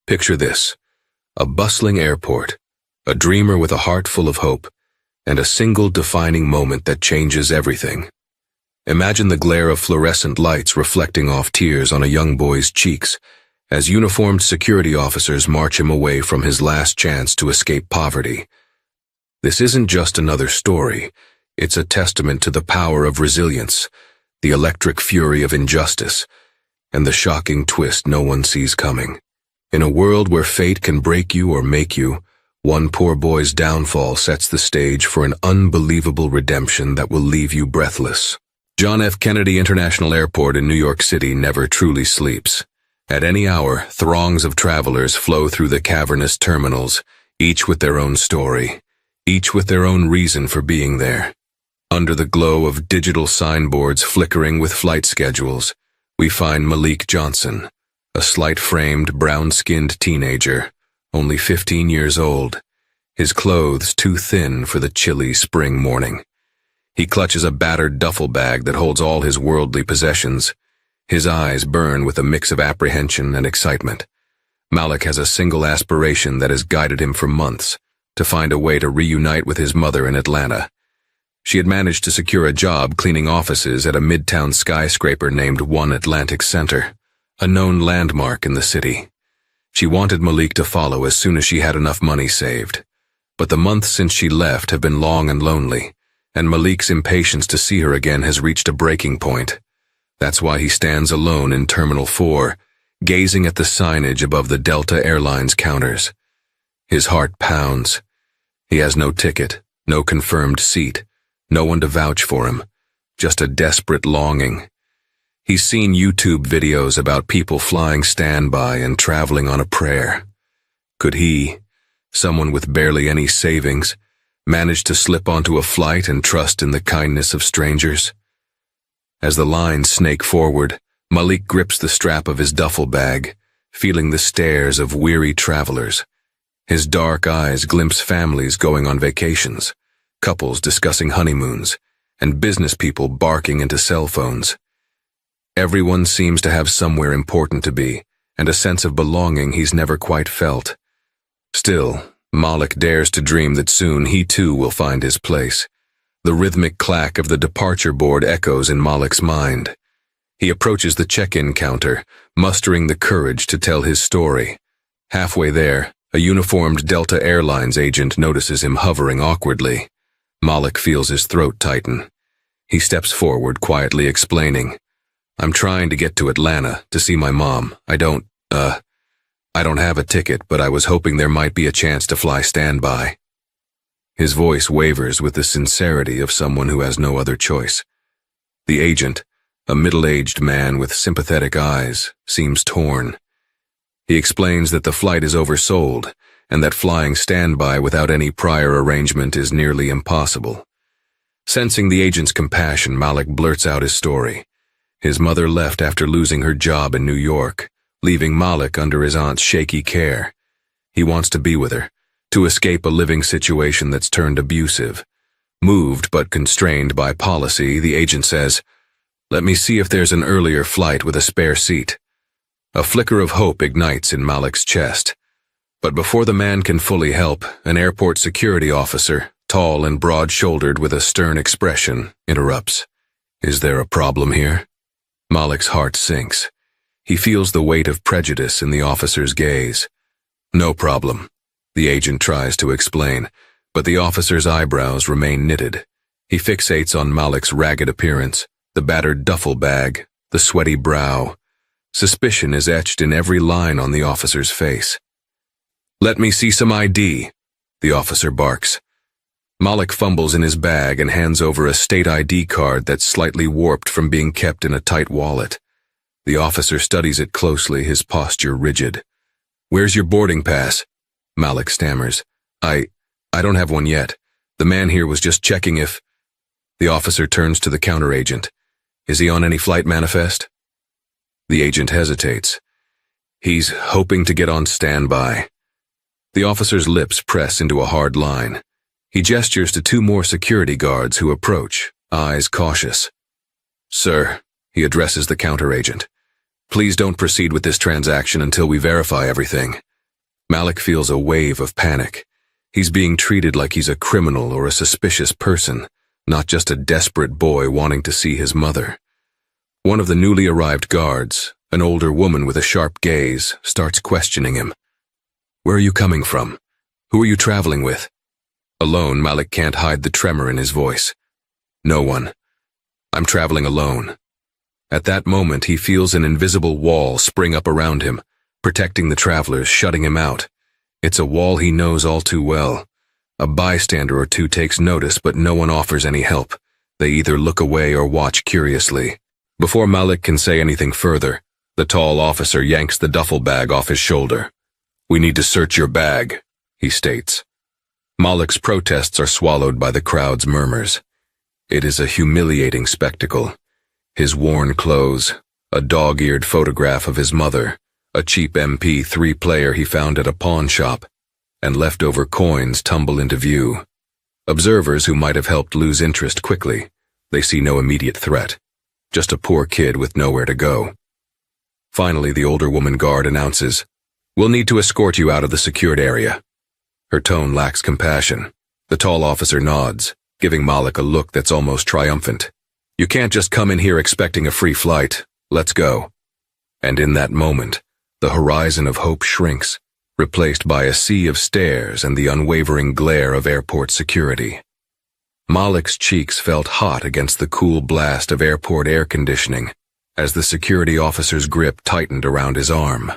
Picture this: a bustling airport, a dreamer with a heart full of hope, and a single defining moment that changes everything. Imagine the glare of fluorescent lights reflecting off tears on a young boy's cheeks as uniformed security officers march him away from his last chance to escape poverty. This isn't just another story. It's a testament to the power of resilience, the electric fury of injustice, and the shocking twist no one sees coming. In a world where fate can break you or make you, one poor boy's downfall sets the stage for an unbelievable redemption that will leave you breathless. John F. Kennedy International Airport in New York City never truly sleeps. At any hour, throngs of travelers flow through the cavernous terminals, each with their own story, each with their own reason for being there. Under the glow of digital signboards flickering with flight schedules, we find Malik Johnson, a slight-framed, brown-skinned teenager, only 15 years old, his clothes too thin for the chilly spring morning. He clutches a battered duffel bag that holds all his worldly possessions. His eyes burn with a mix of apprehension and excitement. Malik has a single aspiration that has guided him for months: to find a way to reunite with his mother in Atlanta. She had managed to secure a job cleaning offices at a midtown skyscraper named One Atlantic Center, a known landmark in the city. She wanted Malik to follow as soon as she had enough money saved. But the months since she left have been long and lonely, and Malik's impatience to see her again has reached a breaking point. That's why he stands alone in Terminal 4, gazing at the signage above the Delta Airlines counters. His heart pounds. He has no ticket, no confirmed seat, no one to vouch for him, just a desperate longing. He's seen YouTube videos about people flying standby and traveling on a prayer. Could he, someone with barely any savings, manage to slip onto a flight and trust in the kindness of strangers? As the lines snake forward, Malik grips the strap of his duffel bag, feeling the stares of weary travelers. His dark eyes glimpse families going on vacations, couples discussing honeymoons, and business people barking into cell phones. Everyone seems to have somewhere important to be, and a sense of belonging he's never quite felt. Still, Malik dares to dream that soon he too will find his place. The rhythmic clack of the departure board echoes in Malik's mind. He approaches the check-in counter, mustering the courage to tell his story. Halfway there, a uniformed Delta Airlines agent notices him hovering awkwardly. Malik feels his throat tighten. He steps forward, quietly explaining, "I'm trying to get to Atlanta to see my mom. I don't have a ticket, but I was hoping there might be a chance to fly standby." His voice wavers with the sincerity of someone who has no other choice. The agent, a middle-aged man with sympathetic eyes, seems torn. He explains that the flight is oversold and that flying standby without any prior arrangement is nearly impossible. Sensing the agent's compassion, Malik blurts out his story. His mother left after losing her job in New York, leaving Malik under his aunt's shaky care. He wants to be with her, to escape a living situation that's turned abusive. Moved but constrained by policy, the agent says, "Let me see if there's an earlier flight with a spare seat." A flicker of hope ignites in Malik's chest. But before the man can fully help, an airport security officer, tall and broad-shouldered with a stern expression, interrupts. "Is there a problem here?" Malik's heart sinks. He feels the weight of prejudice in the officer's gaze. "No problem," the agent tries to explain, but the officer's eyebrows remain knitted. He fixates on Malik's ragged appearance, the battered duffel bag, the sweaty brow. Suspicion is etched in every line on the officer's face. "Let me see some ID," the officer barks. Malik fumbles in his bag and hands over a state ID card that's slightly warped from being kept in a tight wallet. The officer studies it closely, his posture rigid. "Where's your boarding pass?" Malik stammers. I don't have one yet. The man here was just checking if..." The officer turns to the counter agent. "Is he on any flight manifest?" The agent hesitates. "He's hoping to get on standby." The officer's lips press into a hard line. He gestures to two more security guards who approach, eyes cautious. "Sir," he addresses the counter agent, "please don't proceed with this transaction until we verify everything. Malik feels a wave of panic. He's being treated like he's a criminal or a suspicious person, not just a desperate boy wanting to see his mother. One of the newly arrived guards, an older woman with a sharp gaze, starts questioning him. "Where are you coming from? Who are you traveling with?" Alone, Malik can't hide the tremor in his voice. "No one. I'm traveling alone." At that moment, he feels an invisible wall spring up around him, protecting the travelers, shutting him out. It's a wall he knows all too well. A bystander or two takes notice, but no one offers any help. They either look away or watch curiously. Before Malik can say anything further, the tall officer yanks the duffel bag off his shoulder. "We need to search your bag," he states. Malik's protests are swallowed by the crowd's murmurs. It is a humiliating spectacle. His worn clothes, a dog-eared photograph of his mother, a cheap MP3 player he found at a pawn shop, and leftover coins tumble into view. Observers who might have helped lose interest quickly. They see no immediate threat. Just a poor kid with nowhere to go. Finally, the older woman guard announces, "We'll need to escort you out of the secured area." Her tone lacks compassion. The tall officer nods, giving Malik a look that's almost triumphant. "You can't just come in here expecting a free flight. Let's go." And in that moment, the horizon of hope shrinks, replaced by a sea of stares and the unwavering glare of airport security. Malik's cheeks felt hot against the cool blast of airport air conditioning as the security officer's grip tightened around his arm.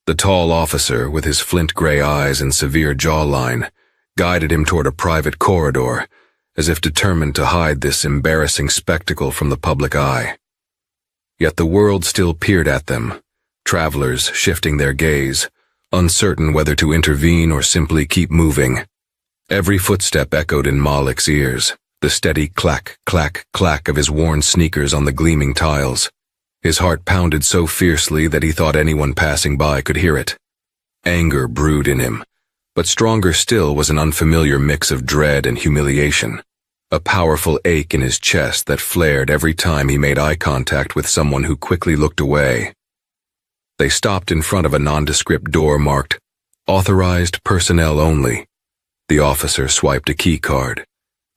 The tall officer, with his flint-gray eyes and severe jawline, guided him toward a private corridor, as if determined to hide this embarrassing spectacle from the public eye. Yet the world still peered at them, travelers shifting their gaze, uncertain whether to intervene or simply keep moving. Every footstep echoed in Malik's ears, the steady clack, clack, clack of his worn sneakers on the gleaming tiles. His heart pounded so fiercely that he thought anyone passing by could hear it. Anger brewed in him, but stronger still was an unfamiliar mix of dread and humiliation, a powerful ache in his chest that flared every time he made eye contact with someone who quickly looked away. They stopped in front of a nondescript door marked, "Authorized personnel only." The officer swiped a key card.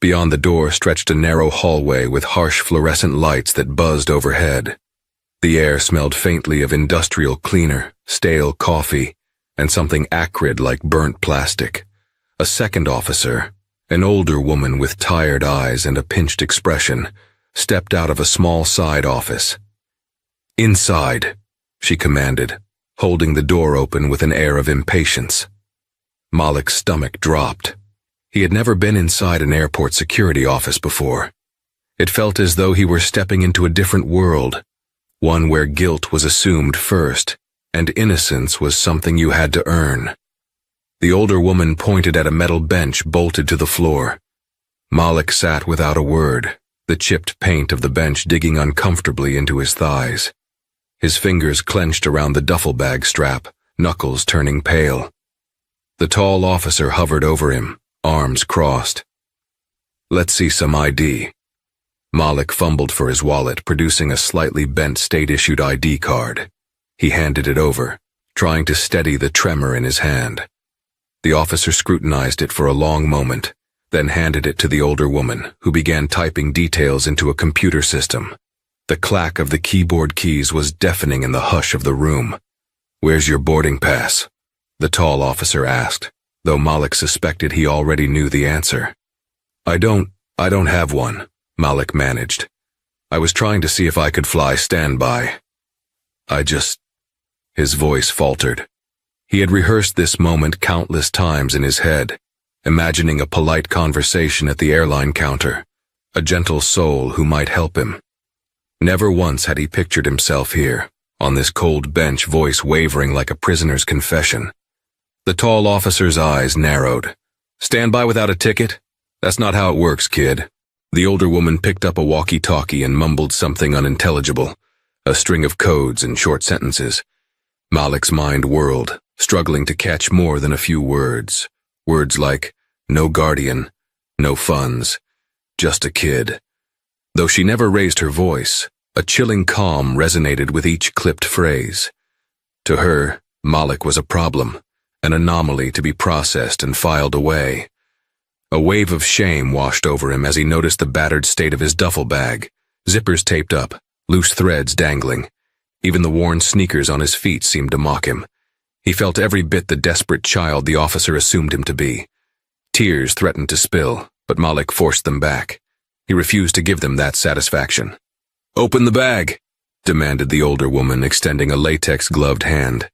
Beyond the door stretched a narrow hallway with harsh fluorescent lights that buzzed overhead. The air smelled faintly of industrial cleaner, stale coffee, and something acrid like burnt plastic. A second officer, an older woman with tired eyes and a pinched expression, stepped out of a small side office. "Inside," she commanded, holding the door open with an air of impatience. Malik's stomach dropped. He had never been inside an airport security office before. It felt as though he were stepping into a different world, one where guilt was assumed first, and innocence was something you had to earn. The older woman pointed at a metal bench bolted to the floor. Malik sat without a word, the chipped paint of the bench digging uncomfortably into his thighs. His fingers clenched around the duffel bag strap, knuckles turning pale. The tall officer hovered over him, arms crossed. "Let's see some ID." Malik fumbled for his wallet, producing a slightly bent state-issued ID card. He handed it over, trying to steady the tremor in his hand. The officer scrutinized it for a long moment, then handed it to the older woman, who began typing details into a computer system. The clack of the keyboard keys was deafening in the hush of the room. "Where's your boarding pass?" the tall officer asked, though Malik suspected he already knew the answer. I don't have one," Malik managed. "I was trying to see if I could fly standby. His voice faltered. He had rehearsed this moment countless times in his head, imagining a polite conversation at the airline counter, a gentle soul who might help him. Never once had he pictured himself here, on this cold bench, voice wavering like a prisoner's confession. The tall officer's eyes narrowed. "Stand by without a ticket? That's not how it works, kid." The older woman picked up a walkie-talkie and mumbled something unintelligible, a string of codes and short sentences. Malik's mind whirled, struggling to catch more than a few words. Words like, "no guardian, no funds, just a kid." Though she never raised her voice, a chilling calm resonated with each clipped phrase. To her, Malik was a problem, an anomaly to be processed and filed away. A wave of shame washed over him as he noticed the battered state of his duffel bag, zippers taped up, loose threads dangling. Even the worn sneakers on his feet seemed to mock him. He felt every bit the desperate child the officer assumed him to be. Tears threatened to spill, but Malik forced them back. He refused to give them that satisfaction. "Open the bag," demanded the older woman, extending a latex-gloved hand.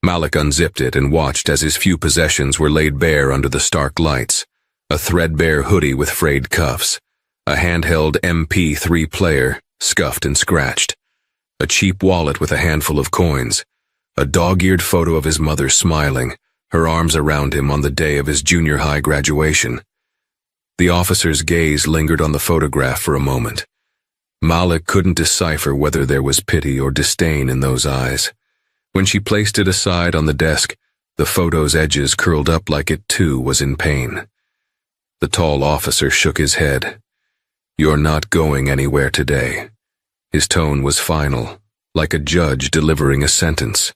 Malik unzipped it and watched as his few possessions were laid bare under the stark lights. A threadbare hoodie with frayed cuffs, a handheld MP3 player, scuffed and scratched, a cheap wallet with a handful of coins, a dog-eared photo of his mother smiling, her arms around him on the day of his junior high graduation. The officer's gaze lingered on the photograph for a moment. Malik couldn't decipher whether there was pity or disdain in those eyes. When she placed it aside on the desk, the photo's edges curled up like it too was in pain. The tall officer shook his head. "You're not going anywhere today." His tone was final, like a judge delivering a sentence.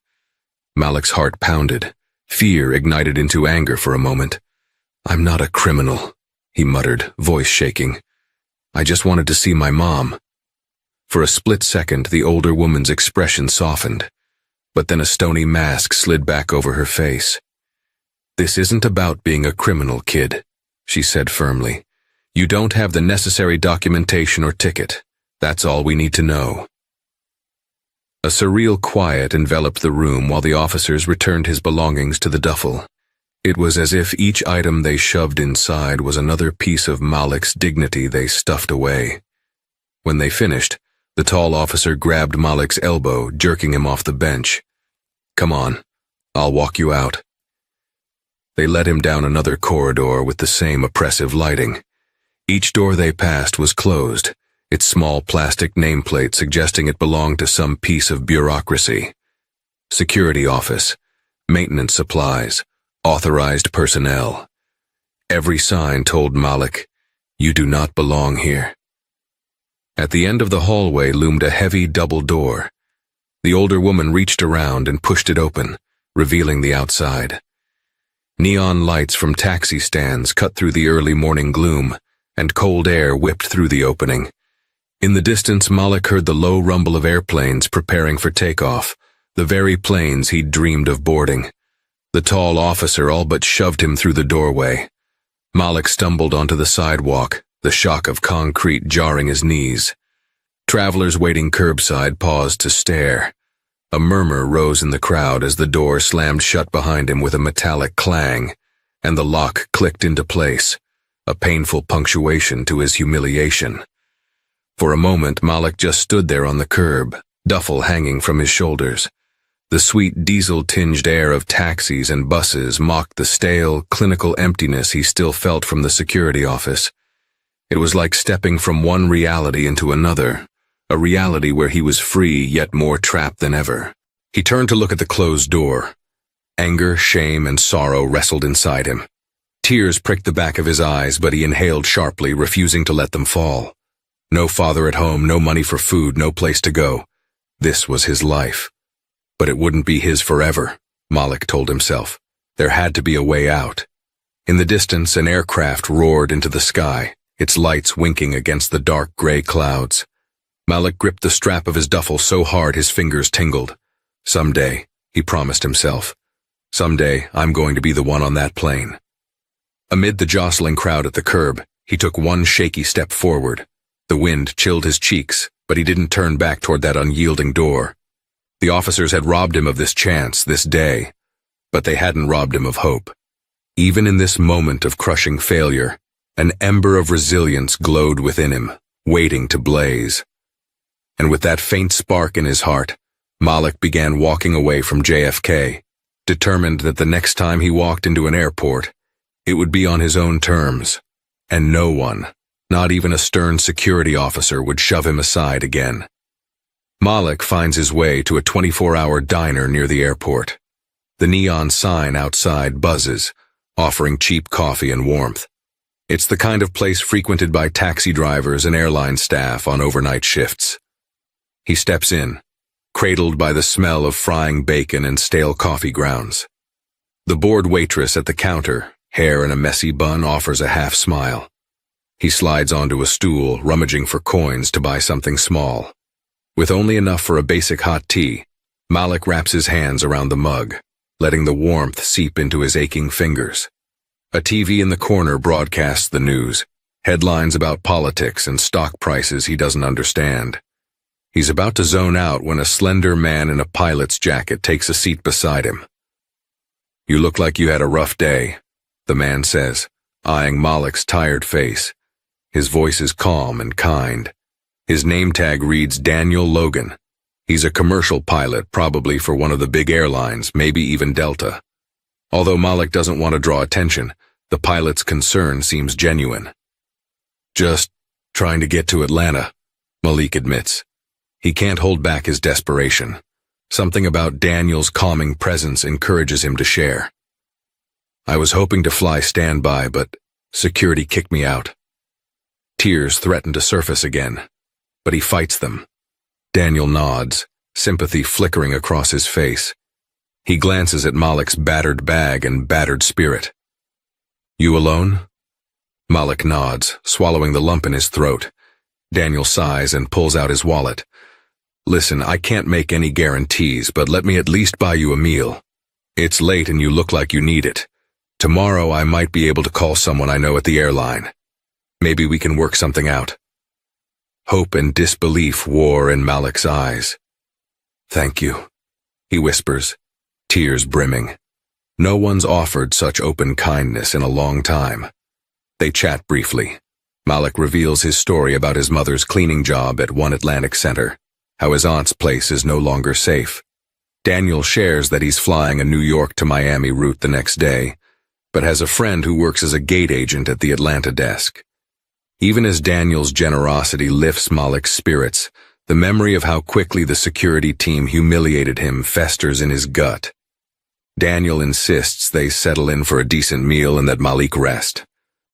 Malik's heart pounded. Fear ignited into anger for a moment. "I'm not a criminal," he muttered, voice shaking. "I just wanted to see my mom." For a split second, the older woman's expression softened, but then a stony mask slid back over her face. "This isn't about being a criminal, kid," she said firmly. "You don't have the necessary documentation or ticket. That's all we need to know." A surreal quiet enveloped the room while the officers returned his belongings to the duffel. It was as if each item they shoved inside was another piece of Malik's dignity they stuffed away. When they finished, the tall officer grabbed Malik's elbow, jerking him off the bench. "Come on, I'll walk you out." They led him down another corridor with the same oppressive lighting. Each door they passed was closed, its small plastic nameplate suggesting it belonged to some piece of bureaucracy. Security office, maintenance supplies, authorized personnel. Every sign told Malik, "You do not belong here." At the end of the hallway loomed a heavy double door. The older woman reached around and pushed it open, revealing the outside. Neon lights from taxi stands cut through the early morning gloom, and cold air whipped through the opening. In the distance, Malik heard the low rumble of airplanes preparing for takeoff, the very planes he'd dreamed of boarding. The tall officer all but shoved him through the doorway. Malik stumbled onto the sidewalk, the shock of concrete jarring his knees. Travelers waiting curbside paused to stare. A murmur rose in the crowd as the door slammed shut behind him with a metallic clang, and the lock clicked into place, a painful punctuation to his humiliation. For a moment, Malik just stood there on the curb, duffel hanging from his shoulders. The sweet diesel-tinged air of taxis and buses mocked the stale, clinical emptiness he still felt from the security office. It was like stepping from one reality into another, a reality where he was free yet more trapped than ever. He turned to look at the closed door. Anger, shame, and sorrow wrestled inside him. Tears pricked the back of his eyes, but he inhaled sharply, refusing to let them fall. No father at home, no money for food, no place to go. This was his life. But it wouldn't be his forever, Malik told himself. There had to be a way out. In the distance, an aircraft roared into the sky, its lights winking against the dark gray clouds. Malik gripped the strap of his duffel so hard his fingers tingled. Someday, he promised himself. Someday, I'm going to be the one on that plane. Amid the jostling crowd at the curb, he took one shaky step forward. The wind chilled his cheeks, but he didn't turn back toward that unyielding door. The officers had robbed him of this chance, this day, but they hadn't robbed him of hope. Even in this moment of crushing failure, an ember of resilience glowed within him, waiting to blaze. And with that faint spark in his heart, Malik began walking away from JFK, determined that the next time he walked into an airport, it would be on his own terms, and no one, not even a stern security officer, would shove him aside again. Malik finds his way to a 24-hour diner near the airport. The neon sign outside buzzes, offering cheap coffee and warmth. It's the kind of place frequented by taxi drivers and airline staff on overnight shifts. He steps in, cradled by the smell of frying bacon and stale coffee grounds. The bored waitress at the counter, hair in a messy bun, offers a half smile. He slides onto a stool, rummaging for coins to buy something small. With only enough for a basic hot tea, Malik wraps his hands around the mug, letting the warmth seep into his aching fingers. A TV in the corner broadcasts the news, headlines about politics and stock prices he doesn't understand. He's about to zone out when a slender man in a pilot's jacket takes a seat beside him. "You look like you had a rough day," the man says, eyeing Malik's tired face. His voice is calm and kind. His name tag reads Daniel Logan. He's a commercial pilot, probably for one of the big airlines, maybe even Delta. Although Malik doesn't want to draw attention, the pilot's concern seems genuine. "Just trying to get to Atlanta," Malik admits. He can't hold back his desperation. Something about Daniel's calming presence encourages him to share. "I was hoping to fly standby, but security kicked me out." Tears threaten to surface again, but he fights them. Daniel nods, sympathy flickering across his face. He glances at Malik's battered bag and battered spirit. "You alone?" Malik nods, swallowing the lump in his throat. Daniel sighs and pulls out his wallet. "Listen, I can't make any guarantees, but let me at least buy you a meal. It's late and you look like you need it. Tomorrow I might be able to call someone I know at the airline. Maybe we can work something out." Hope and disbelief war in Malik's eyes. "Thank you," he whispers, tears brimming. No one's offered such open kindness in a long time. They chat briefly. Malik reveals his story about his mother's cleaning job at One Atlantic Center, how his aunt's place is no longer safe. Daniel shares that he's flying a New York to Miami route the next day, but has a friend who works as a gate agent at the Atlanta desk. Even as Daniel's generosity lifts Malik's spirits, the memory of how quickly the security team humiliated him festers in his gut. Daniel insists they settle in for a decent meal and that Malik rest.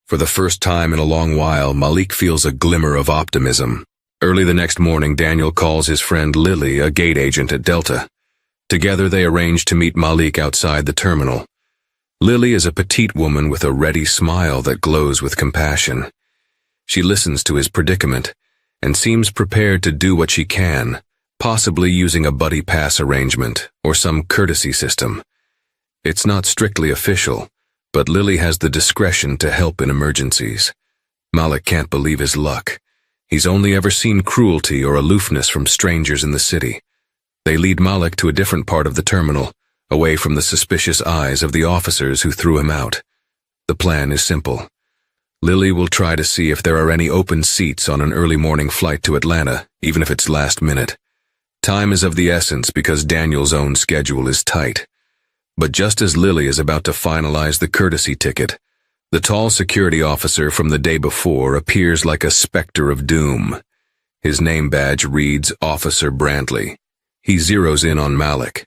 For the first time in a long while, Malik feels a glimmer of optimism. Early the next morning, Daniel calls his friend Lily, a gate agent at Delta. Together they arrange to meet Malik outside the terminal. Lily is a petite woman with a ready smile that glows with compassion. She listens to his predicament and seems prepared to do what she can, possibly using a buddy pass arrangement or some courtesy system. It's not strictly official, but Lily has the discretion to help in emergencies. Malik can't believe his luck. He's only ever seen cruelty or aloofness from strangers in the city. They lead Malik to a different part of the terminal, away from the suspicious eyes of the officers who threw him out. The plan is simple. Lily will try to see if there are any open seats on an early morning flight to Atlanta, even if it's last minute. Time is of the essence because Daniel's own schedule is tight. But just as Lily is about to finalize the courtesy ticket, the tall security officer from the day before appears like a specter of doom. His name badge reads Officer Brantley. He zeroes in on Malik.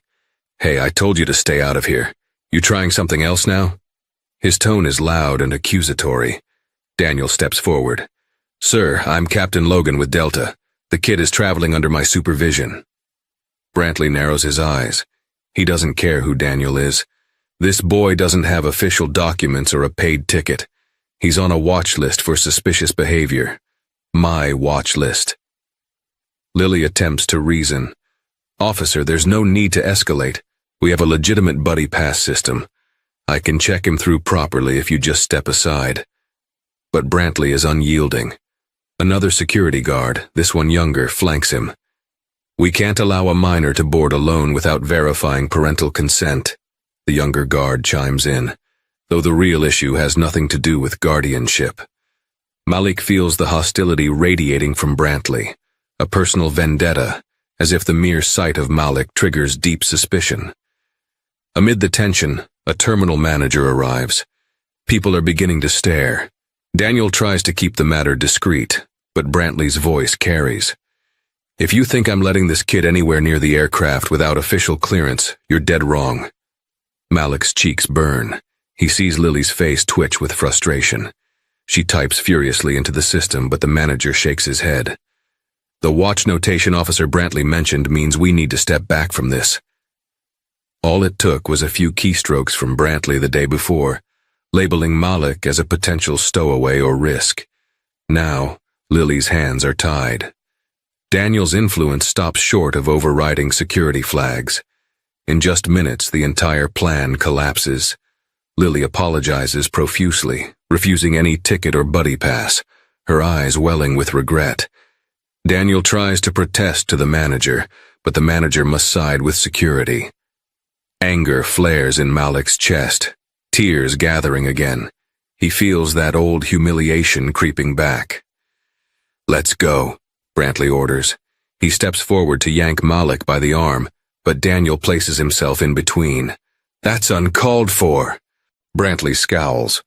"Hey, I told you to stay out of here. You trying something else now?" His tone is loud and accusatory. Daniel steps forward. "Sir, I'm Captain Logan with Delta. The kid is traveling under my supervision." Brantley narrows his eyes. He doesn't care who Daniel is. This boy doesn't have official documents or a paid ticket. He's on a watch list for suspicious behavior. My watch list. Lily attempts to reason. "Officer, there's no need to escalate. We have a legitimate buddy pass system. I can check him through properly if you just step aside." But Brantley is unyielding. Another security guard, this one younger, flanks him. "We can't allow a minor to board alone without verifying parental consent," the younger guard chimes in, though the real issue has nothing to do with guardianship. Malik feels the hostility radiating from Brantley, a personal vendetta, as if the mere sight of Malik triggers deep suspicion. Amid the tension, a terminal manager arrives. People are beginning to stare. Daniel tries to keep the matter discreet, but Brantley's voice carries. "If you think I'm letting this kid anywhere near the aircraft without official clearance, you're dead wrong." Malik's cheeks burn. He sees Lily's face twitch with frustration. She types furiously into the system, but the manager shakes his head. "The watch notation Officer Brantley mentioned means we need to step back from this." All it took was a few keystrokes from Brantley the day before, labeling Malik as a potential stowaway or risk. Now, Lily's hands are tied. Daniel's influence stops short of overriding security flags. In just minutes, the entire plan collapses. Lily apologizes profusely, refusing any ticket or buddy pass, her eyes welling with regret. Daniel tries to protest to the manager, but the manager must side with security. Anger flares in Malik's chest, tears gathering again. He feels that old humiliation creeping back. "Let's go," Brantley orders. He steps forward to yank Malik by the arm, but Daniel places himself in between. "That's uncalled for." Brantley scowls.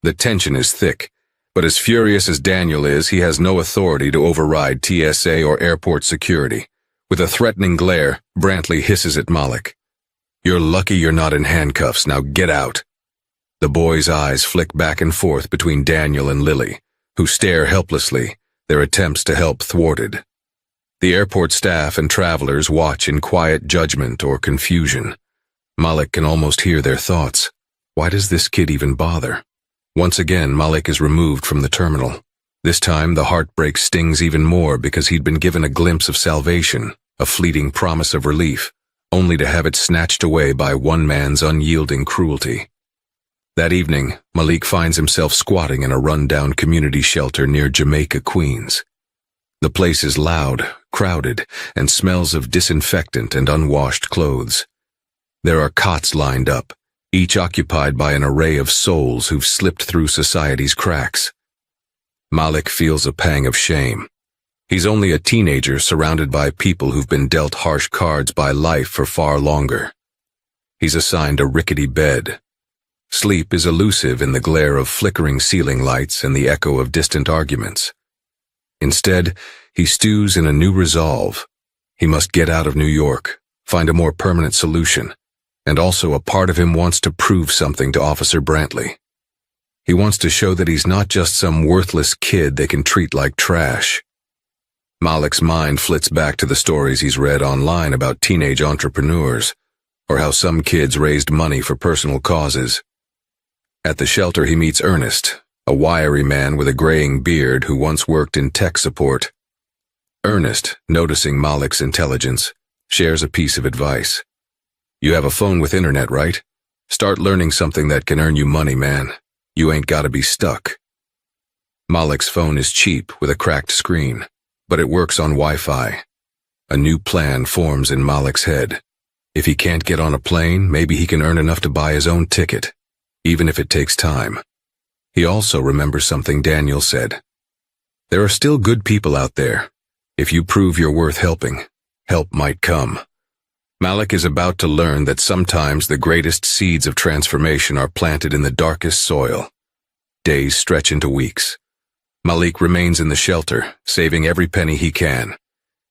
The tension is thick, but as furious as Daniel is, he has no authority to override TSA or airport security. With a threatening glare, Brantley hisses at Malik. "You're lucky you're not in handcuffs, now get out." The boy's eyes flick back and forth between Daniel and Lily, who stare helplessly, their attempts to help thwarted. The airport staff and travelers watch in quiet judgment or confusion. Malik can almost hear their thoughts. Why does this kid even bother? Once again, Malik is removed from the terminal. This time, the heartbreak stings even more because he'd been given a glimpse of salvation, a fleeting promise of relief, only to have it snatched away by one man's unyielding cruelty. That evening, Malik finds himself squatting in a run-down community shelter near Jamaica, Queens. The place is loud, crowded, and smells of disinfectant and unwashed clothes. There are cots lined up, each occupied by an array of souls who've slipped through society's cracks. Malik feels a pang of shame. He's only a teenager surrounded by people who've been dealt harsh cards by life for far longer. He's assigned a rickety bed. Sleep is elusive in the glare of flickering ceiling lights and the echo of distant arguments. Instead, he stews in a new resolve. He must get out of New York, find a more permanent solution, and also a part of him wants to prove something to Officer Brantley. He wants to show that he's not just some worthless kid they can treat like trash. Malik's mind flits back to the stories he's read online about teenage entrepreneurs, or how some kids raised money for personal causes. At the shelter, he meets Ernest, a wiry man with a graying beard who once worked in tech support. Ernest, noticing Malik's intelligence, shares a piece of advice. "You have a phone with internet, right? Start learning something that can earn you money, man. You ain't gotta be stuck." Malik's phone is cheap with a cracked screen, but it works on Wi-Fi. A new plan forms in Malik's head. If he can't get on a plane, maybe he can earn enough to buy his own ticket, even if it takes time. He also remembers something Daniel said. There are still good people out there. If you prove you're worth helping, help might come. Malik is about to learn that sometimes the greatest seeds of transformation are planted in the darkest soil. Days stretch into weeks. Malik remains in the shelter, saving every penny he can.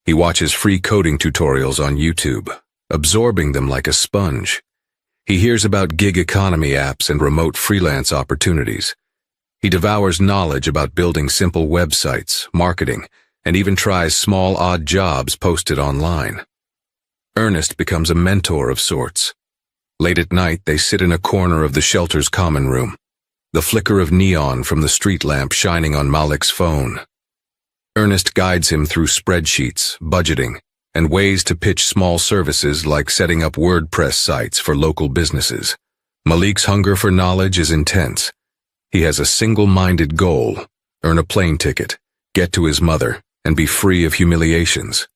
He watches free coding tutorials on YouTube, absorbing them like a sponge. He hears about gig economy apps and remote freelance opportunities. He devours knowledge about building simple websites, marketing, and even tries small odd jobs posted online. Ernest becomes a mentor of sorts. Late at night, they sit in a corner of the shelter's common room, the flicker of neon from the street lamp shining on Malik's phone. Ernest guides him through spreadsheets, budgeting, and ways to pitch small services like setting up WordPress sites for local businesses. Malik's hunger for knowledge is intense. He has a single-minded goal: earn a plane ticket, get to his mother, and be free of humiliations.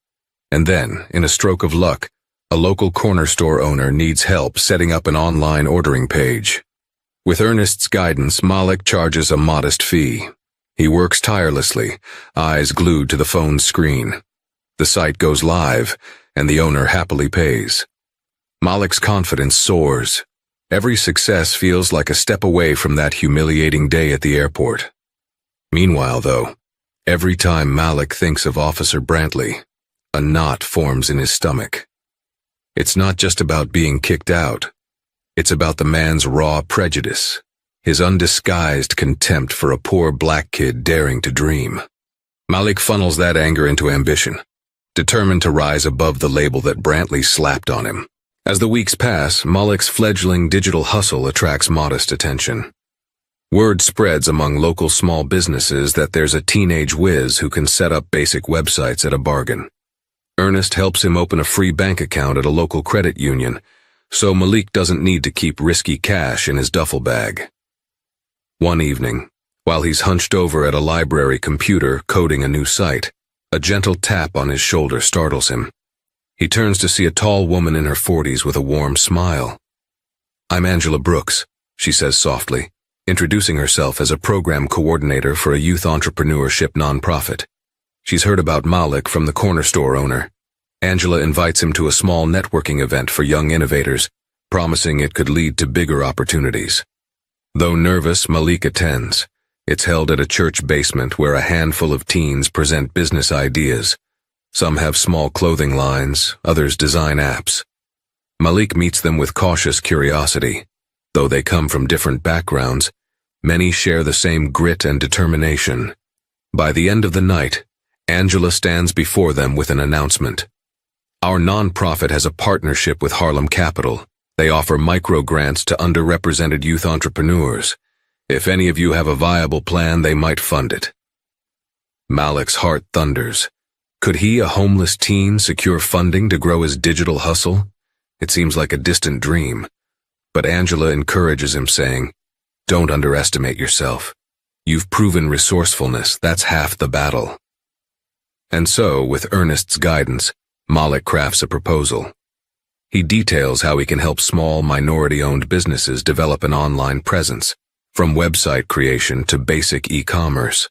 And then, in a stroke of luck, a local corner store owner needs help setting up an online ordering page. With Ernest's guidance, Malik charges a modest fee. He works tirelessly, eyes glued to the phone's screen. The site goes live, and the owner happily pays. Malik's confidence soars. Every success feels like a step away from that humiliating day at the airport. Meanwhile, though, every time Malik thinks of Officer Brantley, a knot forms in his stomach. It's not just about being kicked out. It's about the man's raw prejudice, his undisguised contempt for a poor black kid daring to dream. Malik funnels that anger into ambition, determined to rise above the label that Brantley slapped on him. As the weeks pass, Malik's fledgling digital hustle attracts modest attention. Word spreads among local small businesses that there's a teenage whiz who can set up basic websites at a bargain. Ernest helps him open a free bank account at a local credit union, so Malik doesn't need to keep risky cash in his duffel bag. One evening, while he's hunched over at a library computer coding a new site, a gentle tap on his shoulder startles him. He turns to see a tall woman in her 40s with a warm smile. "I'm Angela Brooks," she says softly, introducing herself as a program coordinator for a youth entrepreneurship nonprofit. She's heard about Malik from the corner store owner. Angela invites him to a small networking event for young innovators, promising it could lead to bigger opportunities. Though nervous, Malik attends. It's held at a church basement where a handful of teens present business ideas. Some have small clothing lines, others design apps. Malik meets them with cautious curiosity. Though they come from different backgrounds, many share the same grit and determination. By the end of the night, Angela stands before them with an announcement. "Our nonprofit has a partnership with Harlem Capital. They offer micro-grants to underrepresented youth entrepreneurs. If any of you have a viable plan, they might fund it." Malik's heart thunders. Could he, a homeless teen, secure funding to grow his digital hustle? It seems like a distant dream. But Angela encourages him, saying, "Don't underestimate yourself. You've proven resourcefulness, that's half the battle." And so, with Ernest's guidance, Malik crafts a proposal. He details how he can help small, minority-owned businesses develop an online presence, from website creation to basic e-commerce.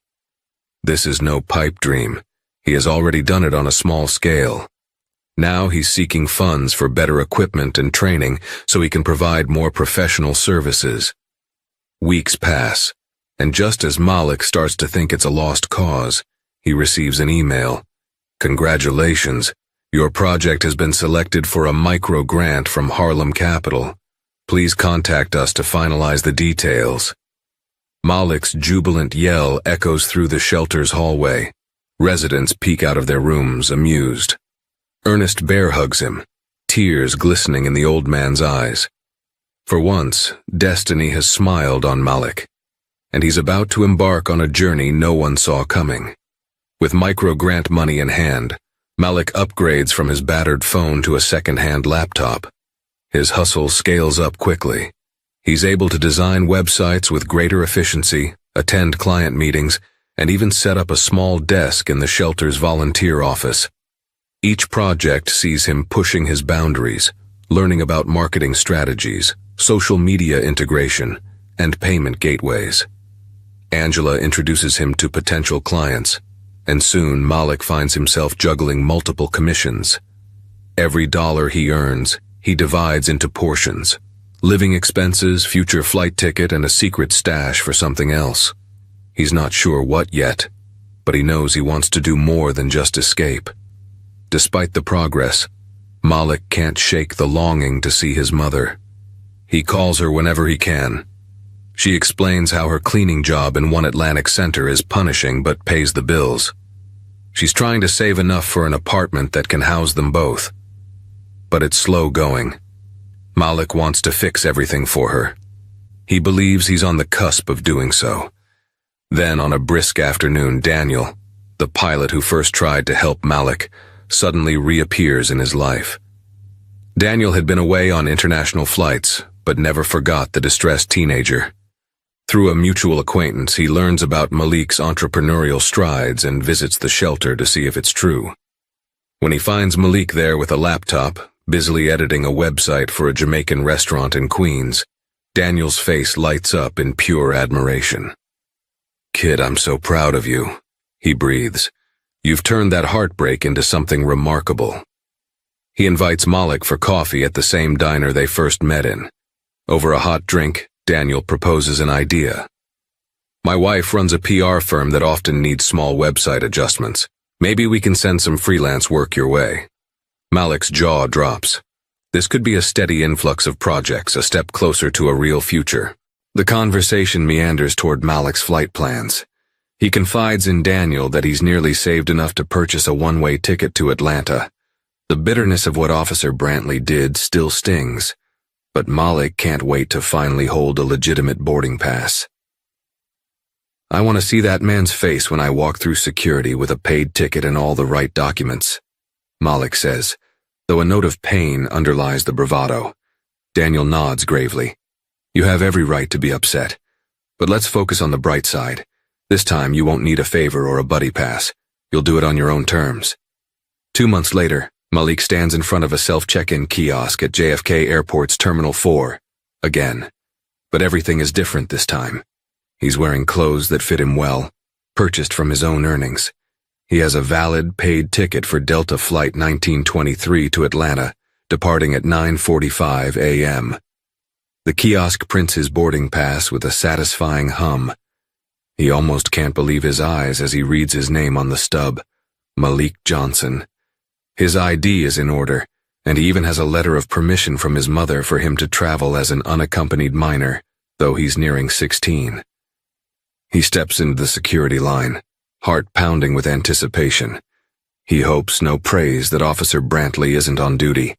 This is no pipe dream. He has already done it on a small scale. Now he's seeking funds for better equipment and training so he can provide more professional services. Weeks pass, and just as Malik starts to think it's a lost cause, he receives an email. "Congratulations, your project has been selected for a micro-grant from Harlem Capital. Please contact us to finalize the details." Malik's jubilant yell echoes through the shelter's hallway. Residents peek out of their rooms, amused. Ernest bear hugs him, tears glistening in the old man's eyes. For once, destiny has smiled on Malik, and he's about to embark on a journey no one saw coming. With micro-grant money in hand, Malik upgrades from his battered phone to a second-hand laptop. His hustle scales up quickly. He's able to design websites with greater efficiency, attend client meetings, and even set up a small desk in the shelter's volunteer office. Each project sees him pushing his boundaries, learning about marketing strategies, social media integration, and payment gateways. Angela introduces him to potential clients, and soon Malik finds himself juggling multiple commissions. Every dollar he earns, he divides into portions: living expenses, future flight ticket, and a secret stash for something else. He's not sure what yet, but he knows he wants to do more than just escape. Despite the progress, Malik can't shake the longing to see his mother. He calls her whenever he can. She explains how her cleaning job in One Atlantic Center is punishing but pays the bills. She's trying to save enough for an apartment that can house them both. But it's slow going. Malik wants to fix everything for her. He believes he's on the cusp of doing so. Then, on a brisk afternoon, Daniel, the pilot who first tried to help Malik, suddenly reappears in his life. Daniel had been away on international flights, but never forgot the distressed teenager. Through a mutual acquaintance, he learns about Malik's entrepreneurial strides and visits the shelter to see if it's true. When he finds Malik there with a laptop, busily editing a website for a Jamaican restaurant in Queens, Daniel's face lights up in pure admiration. "Kid, I'm so proud of you," he breathes. "You've turned that heartbreak into something remarkable." He invites Malik for coffee at the same diner they first met in. Over a hot drink, Daniel proposes an idea. "My wife runs a PR firm that often needs small website adjustments. Maybe we can send some freelance work your way." Malik's jaw drops. This could be a steady influx of projects, a step closer to a real future. The conversation meanders toward Malik's flight plans. He confides in Daniel that he's nearly saved enough to purchase a one-way ticket to Atlanta. The bitterness of what Officer Brantley did still stings, but Malik can't wait to finally hold a legitimate boarding pass. I want to see that man's face when I walk through security with a paid ticket and all the right documents, Malik says, though a note of pain underlies the bravado. Daniel nods gravely. You have every right to be upset, but let's focus on the bright side. This time you won't need a favor or a buddy pass. You'll do it on your own terms. 2 months later, Malik stands in front of a self-check-in kiosk at JFK Airport's Terminal 4, again. But everything is different this time. He's wearing clothes that fit him well, purchased from his own earnings. He has a valid, paid ticket for Delta Flight 1923 to Atlanta, departing at 9:45 a.m. The kiosk prints his boarding pass with a satisfying hum. He almost can't believe his eyes as he reads his name on the stub, Malik Johnson. His ID is in order, and he even has a letter of permission from his mother for him to travel as an unaccompanied minor, though he's nearing 16. He steps into the security line, heart pounding with anticipation. He hopes no praise that Officer Brantley isn't on duty.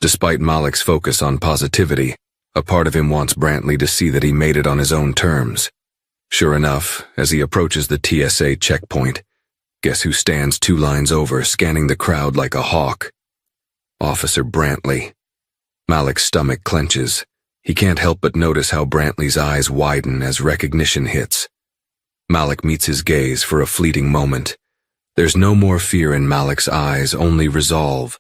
Despite Malik's focus on positivity, a part of him wants Brantley to see that he made it on his own terms. Sure enough, as he approaches the TSA checkpoint, guess who stands 2 lines over, scanning the crowd like a hawk? Officer Brantley. Malik's stomach clenches. He can't help but notice how Brantley's eyes widen as recognition hits. Malik meets his gaze for a fleeting moment. There's no more fear in Malik's eyes, only resolve.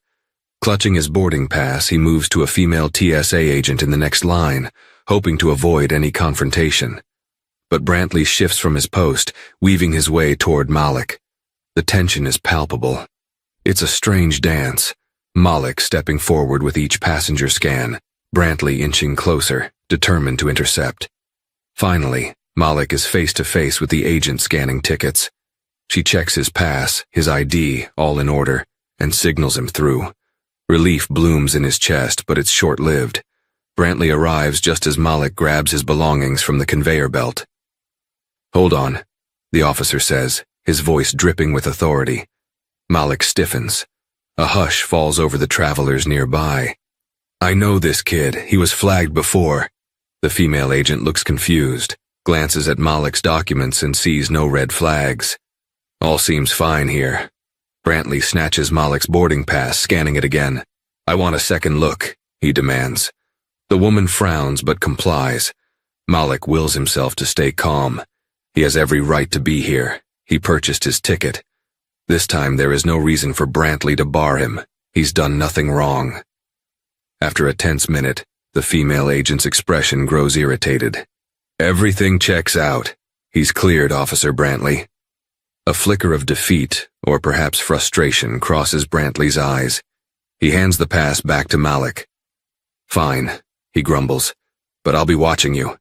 Clutching his boarding pass, he moves to a female TSA agent in the next line, hoping to avoid any confrontation. But Brantley shifts from his post, weaving his way toward Malik. The tension is palpable. It's a strange dance, Malik stepping forward with each passenger scan, Brantley inching closer, determined to intercept. Finally, Malik is face to face with the agent scanning tickets. She checks his pass, his ID, all in order, and signals him through. Relief blooms in his chest, but it's short-lived. Brantley arrives just as Malik grabs his belongings from the conveyor belt. Hold on, the officer says, his voice dripping with authority. Malik stiffens. A hush falls over the travelers nearby. I know this kid, he was flagged before. The female agent looks confused, glances at Malik's documents and sees no red flags. All seems fine here. Brantley snatches Malik's boarding pass, scanning it again. I want a second look, he demands. The woman frowns but complies. Malik wills himself to stay calm. He has every right to be here. He purchased his ticket. This time there is no reason for Brantley to bar him. He's done nothing wrong. After a tense minute, the female agent's expression grows irritated. Everything checks out. He's cleared, Officer Brantley. A flicker of defeat, or perhaps frustration, crosses Brantley's eyes. He hands the pass back to Malik. Fine, he grumbles, but I'll be watching you.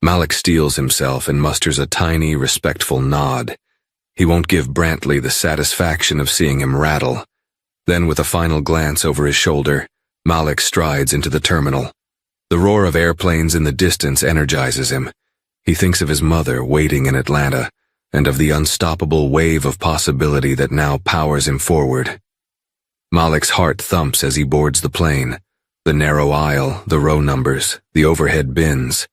Malik steels himself and musters a tiny, respectful nod. He won't give Brantley the satisfaction of seeing him rattle. Then, with a final glance over his shoulder, Malik strides into the terminal. The roar of airplanes in the distance energizes him. He thinks of his mother waiting in Atlanta, and of the unstoppable wave of possibility that now powers him forward. Malik's heart thumps as he boards the plane. The narrow aisle, the row numbers, the overhead bins.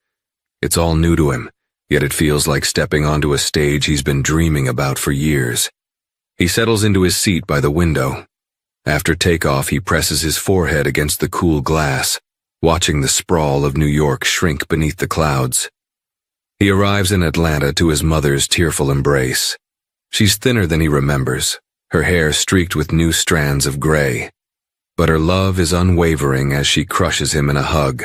It's all new to him, yet it feels like stepping onto a stage he's been dreaming about for years. He settles into his seat by the window. After takeoff, he presses his forehead against the cool glass, watching the sprawl of New York shrink beneath the clouds. He arrives in Atlanta to his mother's tearful embrace. She's thinner than he remembers, her hair streaked with new strands of gray. But her love is unwavering as she crushes him in a hug.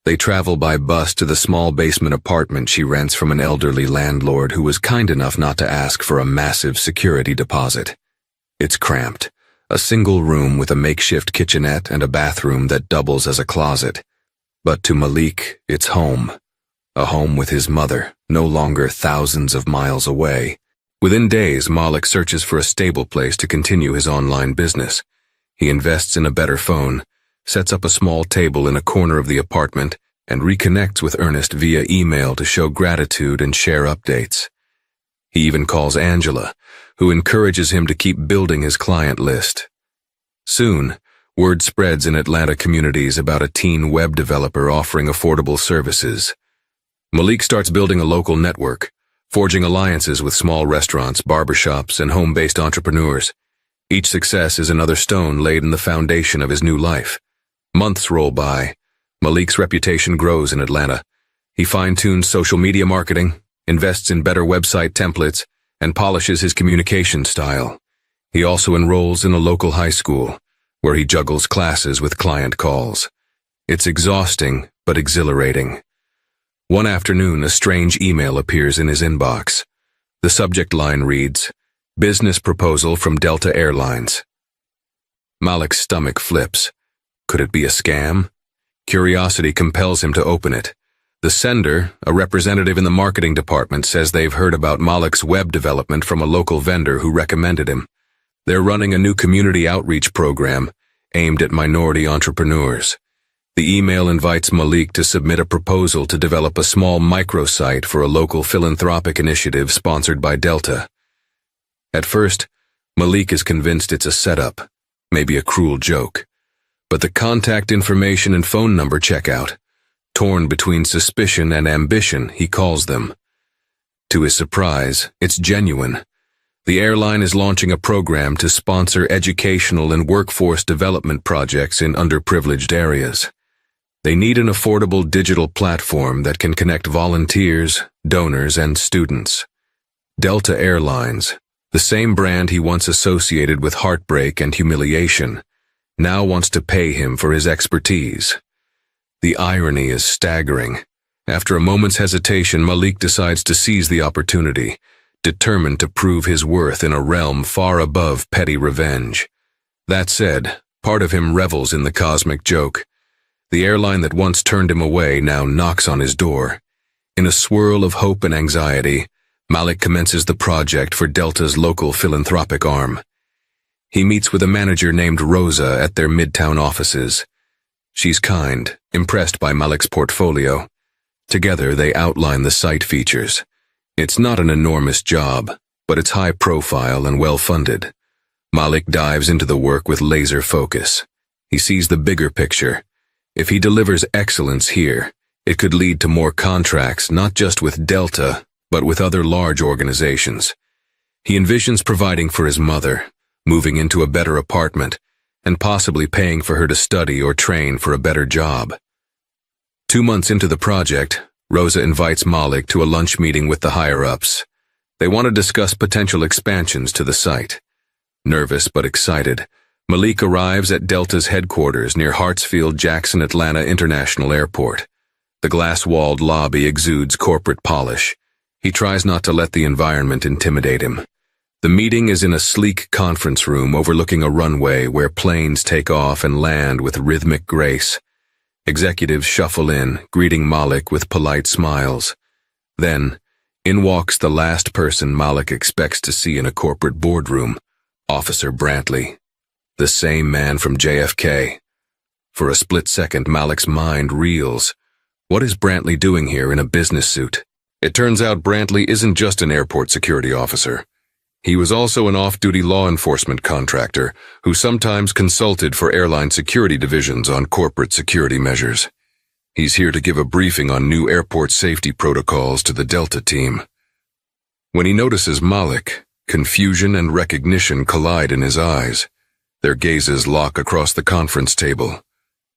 They travel by bus to the small basement apartment she rents from an elderly landlord who was kind enough not to ask for a massive security deposit. It's cramped, a single room with a makeshift kitchenette and a bathroom that doubles as a closet. But to Malik, it's home. A home with his mother, no longer thousands of miles away. Within days, Malik searches for a stable place to continue his online business. He invests in a better phone, sets up a small table in a corner of the apartment, and reconnects with Ernest via email to show gratitude and share updates. He even calls Angela, who encourages him to keep building his client list. Soon, word spreads in Atlanta communities about a teen web developer offering affordable services. Malik starts building a local network, forging alliances with small restaurants, barbershops, and home-based entrepreneurs. Each success is another stone laid in the foundation of his new life. Months roll by. Malik's reputation grows in Atlanta. He fine-tunes social media marketing, invests in better website templates, and polishes his communication style. He also enrolls in a local high school, where he juggles classes with client calls. It's exhausting, but exhilarating. One afternoon, a strange email appears in his inbox. The subject line reads, "Business proposal from Delta Airlines." Malik's stomach flips. Could it be a scam? Curiosity compels him to open it. The sender, a representative in the marketing department, says they've heard about Malik's web development from a local vendor who recommended him. They're running a new community outreach program aimed at minority entrepreneurs. The email invites Malik to submit a proposal to develop a small microsite for a local philanthropic initiative sponsored by Delta. At first, Malik is convinced it's a setup, maybe a cruel joke. But the contact information and phone number check out. Torn between suspicion and ambition, he calls them. To his surprise, it's genuine. The airline is launching a program to sponsor educational and workforce development projects in underprivileged areas. They need an affordable digital platform that can connect volunteers, donors, and students. Delta Airlines, the same brand he once associated with heartbreak and humiliation, now wants to pay him for his expertise. The irony is staggering. After a moment's hesitation, Malik decides to seize the opportunity, determined to prove his worth in a realm far above petty revenge. That said, part of him revels in the cosmic joke. The airline that once turned him away now knocks on his door. In a swirl of hope and anxiety, Malik commences the project for Delta's local philanthropic arm. He meets with a manager named Rosa at their Midtown offices. She's kind, impressed by Malik's portfolio. Together, they outline the site features. It's not an enormous job, but it's high profile and well-funded. Malik dives into the work with laser focus. He sees the bigger picture. If he delivers excellence here, it could lead to more contracts not just with Delta, but with other large organizations. He envisions providing for his mother, moving into a better apartment, and possibly paying for her to study or train for a better job. 2 months into the project, Rosa invites Malik to a lunch meeting with the higher-ups. They want to discuss potential expansions to the site. Nervous but excited, Malik arrives at Delta's headquarters near Hartsfield-Jackson Atlanta International Airport. The glass-walled lobby exudes corporate polish. He tries not to let the environment intimidate him. The meeting is in a sleek conference room overlooking a runway where planes take off and land with rhythmic grace. Executives shuffle in, greeting Malik with polite smiles. Then, in walks the last person Malik expects to see in a corporate boardroom, Officer Brantley, the same man from JFK. For a split second, Malik's mind reels. What is Brantley doing here in a business suit? It turns out Brantley isn't just an airport security officer. He was also an off-duty law enforcement contractor who sometimes consulted for airline security divisions on corporate security measures. He's here to give a briefing on new airport safety protocols to the Delta team. When he notices Malik, confusion and recognition collide in his eyes. Their gazes lock across the conference table.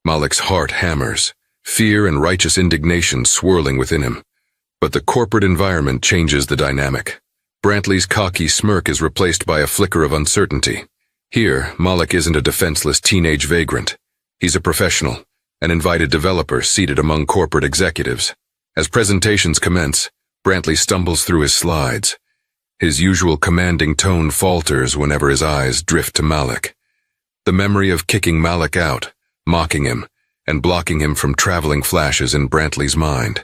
Malik's heart hammers, fear and righteous indignation swirling within him. But the corporate environment changes the dynamic. Brantley's cocky smirk is replaced by a flicker of uncertainty. Here, Malik isn't a defenseless teenage vagrant. He's a professional, an invited developer seated among corporate executives. As presentations commence, Brantley stumbles through his slides. His usual commanding tone falters whenever his eyes drift to Malik. The memory of kicking Malik out, mocking him, and blocking him from traveling flashes in Brantley's mind.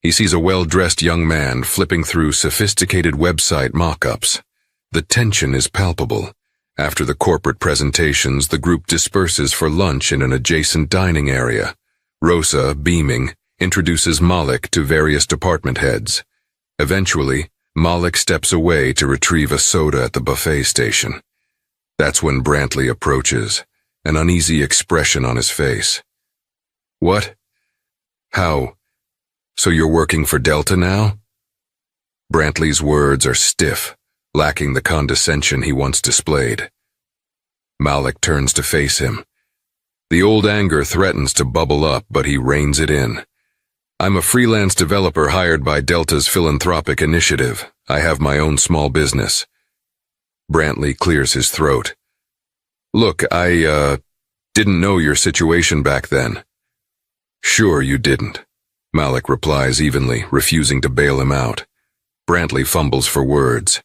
He sees a well-dressed young man flipping through sophisticated website mock-ups. The tension is palpable. After the corporate presentations, the group disperses for lunch in an adjacent dining area. Rosa, beaming, introduces Malik to various department heads. Eventually, Malik steps away to retrieve a soda at the buffet station. That's when Brantley approaches, an uneasy expression on his face. What? How? So you're working for Delta now? Brantley's words are stiff, lacking the condescension he once displayed. Malik turns to face him. The old anger threatens to bubble up, but he reins it in. I'm a freelance developer hired by Delta's philanthropic initiative. I have my own small business. Brantley clears his throat. Look, I didn't know your situation back then. Sure you didn't, Malik replies evenly, refusing to bail him out. Brantley fumbles for words.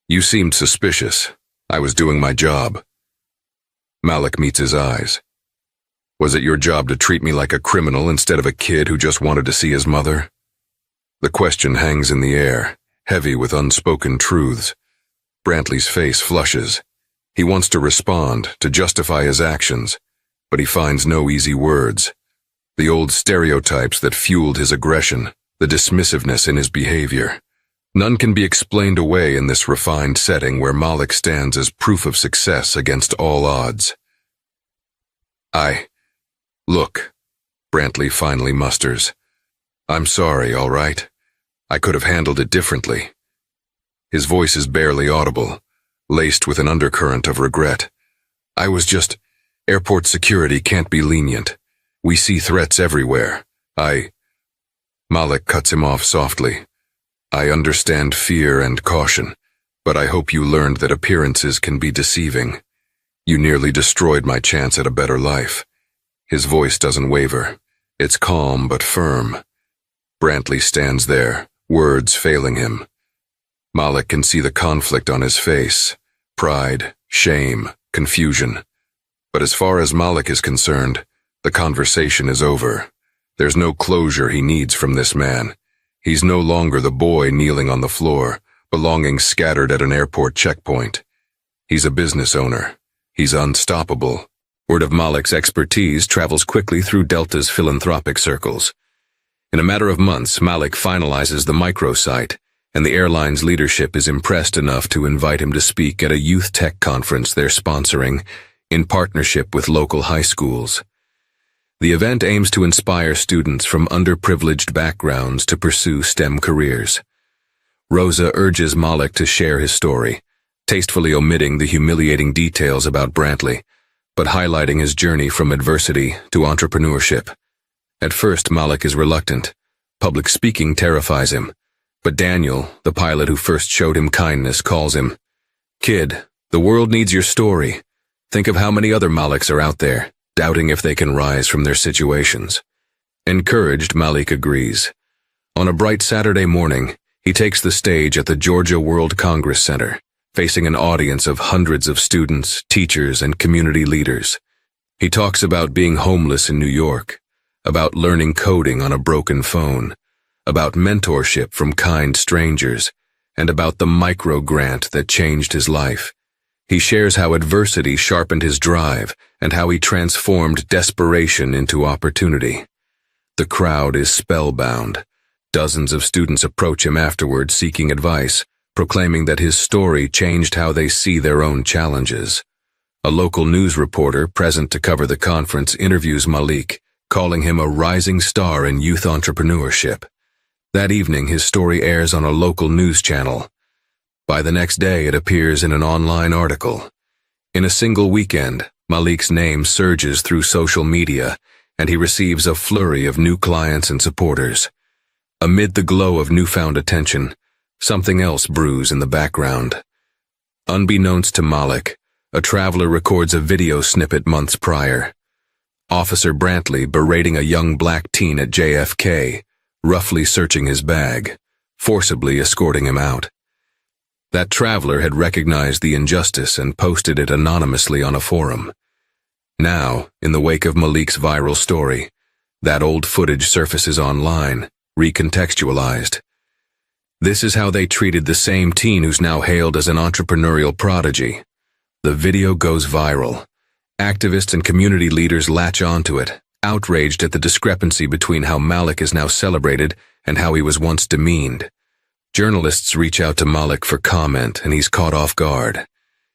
You seemed suspicious. I was doing my job. Malik meets his eyes. Was it your job to treat me like a criminal instead of a kid who just wanted to see his mother? The question hangs in the air, heavy with unspoken truths. Brantley's face flushes. He wants to respond, to justify his actions, but he finds no easy words. The old stereotypes that fueled his aggression, the dismissiveness in his behavior. None can be explained away in this refined setting where Malik stands as proof of success against all odds. Look, Brantley finally musters. I'm sorry, all right? I could have handled it differently. His voice is barely audible, laced with an undercurrent of regret. Airport security can't be lenient. We see threats everywhere. Malik cuts him off softly. I understand fear and caution, but I hope you learned that appearances can be deceiving. You nearly destroyed my chance at a better life. His voice doesn't waver. It's calm but firm. Brantley stands there, words failing him. Malik can see the conflict on his face. Pride, shame, confusion. But as far as Malik is concerned, the conversation is over. There's no closure he needs from this man. He's no longer the boy kneeling on the floor, belongings scattered at an airport checkpoint. He's a business owner. He's unstoppable. Word of Malik's expertise travels quickly through Delta's philanthropic circles. In a matter of months, Malik finalizes the microsite, and the airline's leadership is impressed enough to invite him to speak at a youth tech conference they're sponsoring, in partnership with local high schools. The event aims to inspire students from underprivileged backgrounds to pursue STEM careers. Rosa urges Malik to share his story, tastefully omitting the humiliating details about Brantley, but highlighting his journey from adversity to entrepreneurship. At first, Malik is reluctant. Public speaking terrifies him. But Daniel, the pilot who first showed him kindness, calls him, Kid, the world needs your story. Think of how many other Maliks are out there, doubting if they can rise from their situations. Encouraged, Malik agrees. On a bright Saturday morning, he takes the stage at the Georgia World Congress Center, facing an audience of hundreds of students, teachers, and community leaders. He talks about being homeless in New York, about learning coding on a broken phone, about mentorship from kind strangers, and about the micro-grant that changed his life. He shares how adversity sharpened his drive and how he transformed desperation into opportunity. The crowd is spellbound. Dozens of students approach him afterward seeking advice, proclaiming that his story changed how they see their own challenges. A local news reporter present to cover the conference interviews Malik, calling him a rising star in youth entrepreneurship. That evening, his story airs on a local news channel. By the next day, it appears in an online article. In a single weekend, Malik's name surges through social media, and he receives a flurry of new clients and supporters. Amid the glow of newfound attention, something else brews in the background. Unbeknownst to Malik, a traveler records a video snippet months prior. Officer Brantley berating a young black teen at JFK, roughly searching his bag, forcibly escorting him out. That traveler had recognized the injustice and posted it anonymously on a forum. Now, in the wake of Malik's viral story, that old footage surfaces online, recontextualized. This is how they treated the same teen who's now hailed as an entrepreneurial prodigy. The video goes viral. Activists and community leaders latch onto it, outraged at the discrepancy between how Malik is now celebrated and how he was once demeaned. Journalists reach out to Malik for comment, and he's caught off guard.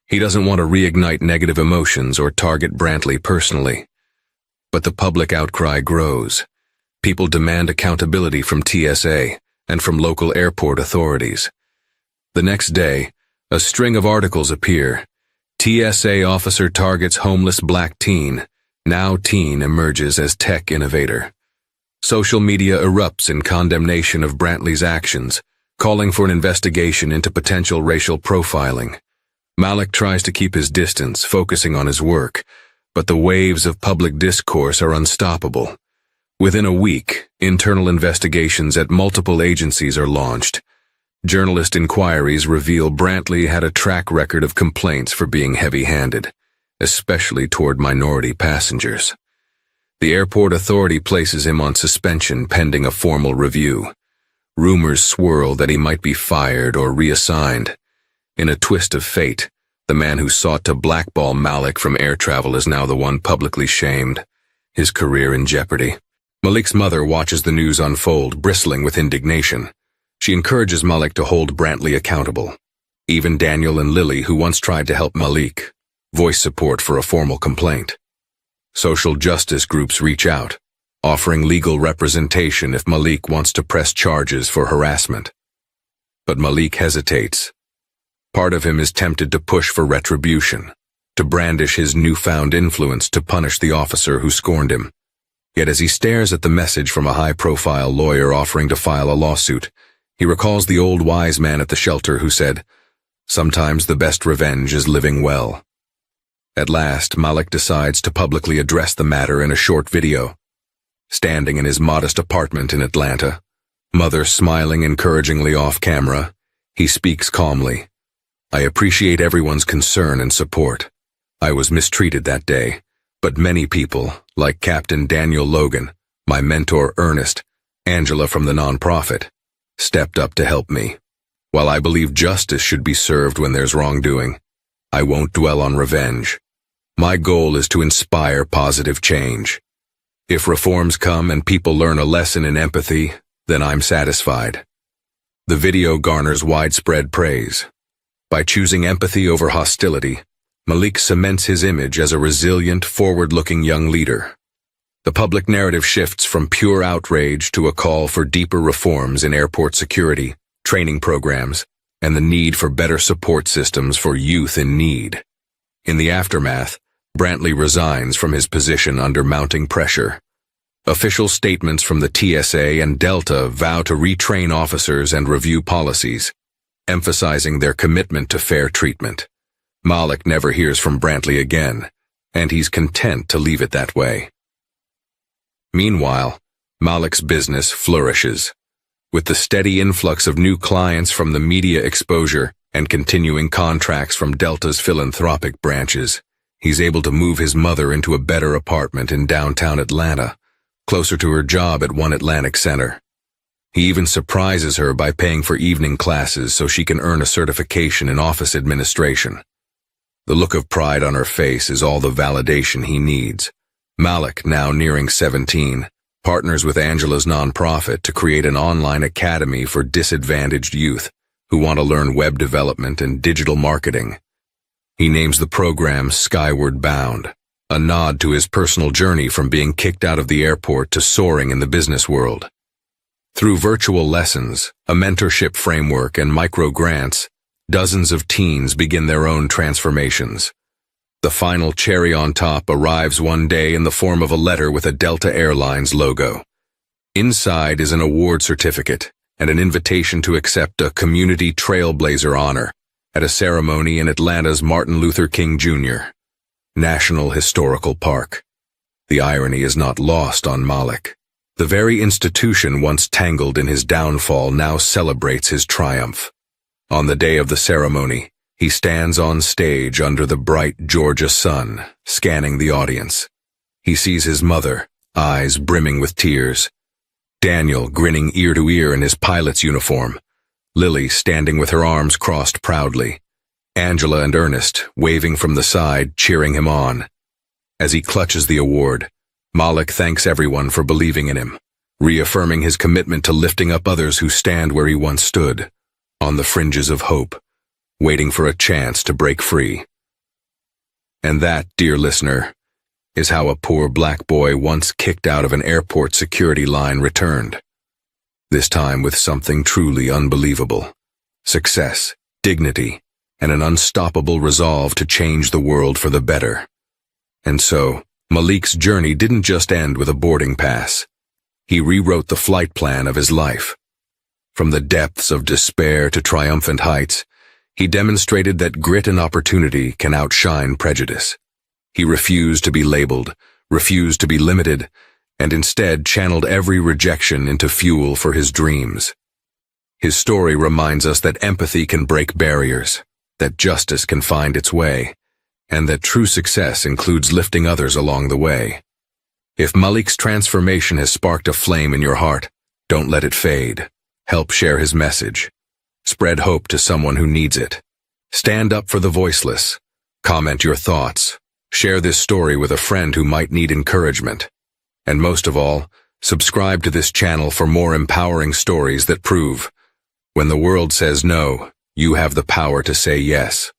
He doesn't want to reignite negative emotions or target Brantley personally. But the public outcry grows. People demand accountability from TSA and from local airport authorities. The next day, a string of articles appear. TSA officer targets homeless black teen. Now teen emerges as tech innovator. Social media erupts in condemnation of Brantley's actions, calling for an investigation into potential racial profiling. Malik tries to keep his distance, focusing on his work, but the waves of public discourse are unstoppable. Within a week, internal investigations at multiple agencies are launched. Journalist inquiries reveal Brantley had a track record of complaints for being heavy-handed, especially toward minority passengers. The airport authority places him on suspension pending a formal review. Rumors swirl that he might be fired or reassigned. In a twist of fate, the man who sought to blackball Malik from air travel is now the one publicly shamed, his career in jeopardy. Malik's mother watches the news unfold, bristling with indignation. She encourages Malik to hold Brantley accountable. Even Daniel and Lily, who once tried to help Malik, voice support for a formal complaint. Social justice groups reach out, offering legal representation if Malik wants to press charges for harassment. But Malik hesitates. Part of him is tempted to push for retribution, to brandish his newfound influence to punish the officer who scorned him. Yet as he stares at the message from a high-profile lawyer offering to file a lawsuit, he recalls the old wise man at the shelter who said, "Sometimes the best revenge is living well." At last, Malik decides to publicly address the matter in a short video. Standing in his modest apartment in Atlanta, mother smiling encouragingly off-camera, he speaks calmly. "I appreciate everyone's concern and support. I was mistreated that day, but many people, like Captain Daniel Logan, my mentor Ernest, Angela from the nonprofit, stepped up to help me. While I believe justice should be served when there's wrongdoing, I won't dwell on revenge. My goal is to inspire positive change. If reforms come and people learn a lesson in empathy, then I'm satisfied." The video garners widespread praise. By choosing empathy over hostility, Malik cements his image as a resilient, forward-looking young leader. The public narrative shifts from pure outrage to a call for deeper reforms in airport security, training programs, and the need for better support systems for youth in need. In the aftermath, Brantley resigns from his position under mounting pressure. Official statements from the TSA and Delta vow to retrain officers and review policies, emphasizing their commitment to fair treatment. Malik never hears from Brantley again, and he's content to leave it that way. Meanwhile, Malik's business flourishes. With the steady influx of new clients from the media exposure and continuing contracts from Delta's philanthropic branches, he's able to move his mother into a better apartment in downtown Atlanta, closer to her job at One Atlantic Center. He even surprises her by paying for evening classes so she can earn a certification in office administration. The look of pride on her face is all the validation he needs. Malik, now nearing 17, partners with Angela's nonprofit to create an online academy for disadvantaged youth who want to learn web development and digital marketing. He names the program Skyward Bound, a nod to his personal journey from being kicked out of the airport to soaring in the business world. Through virtual lessons, a mentorship framework, and micro-grants, dozens of teens begin their own transformations. The final cherry on top arrives one day in the form of a letter with a Delta Airlines logo. Inside is an award certificate and an invitation to accept a Community Trailblazer honor at a ceremony in Atlanta's Martin Luther King Jr. National Historical Park. The irony is not lost on Malik. The very institution once tangled in his downfall now celebrates his triumph. On the day of the ceremony, he stands on stage under the bright Georgia sun, scanning the audience. He sees his mother, eyes brimming with tears. Daniel grinning ear to ear in his pilot's uniform. Lily standing with her arms crossed proudly. Angela and Ernest waving from the side, cheering him on. As he clutches the award, Malik thanks everyone for believing in him, reaffirming his commitment to lifting up others who stand where he once stood, on the fringes of hope, waiting for a chance to break free. And that, dear listener, is how a poor black boy once kicked out of an airport security line returned. This time with something truly unbelievable: success, dignity, and an unstoppable resolve to change the world for the better. And so, Malik's journey didn't just end with a boarding pass. He rewrote the flight plan of his life. From the depths of despair to triumphant heights, he demonstrated that grit and opportunity can outshine prejudice. He refused to be labeled, refused to be limited, and instead channeled every rejection into fuel for his dreams. His story reminds us that empathy can break barriers, that justice can find its way, and that true success includes lifting others along the way. If Malik's transformation has sparked a flame in your heart, don't let it fade. Help share his message. Spread hope to someone who needs it. Stand up for the voiceless. Comment your thoughts. Share this story with a friend who might need encouragement. And most of all, subscribe to this channel for more empowering stories that prove, when the world says no, you have the power to say yes.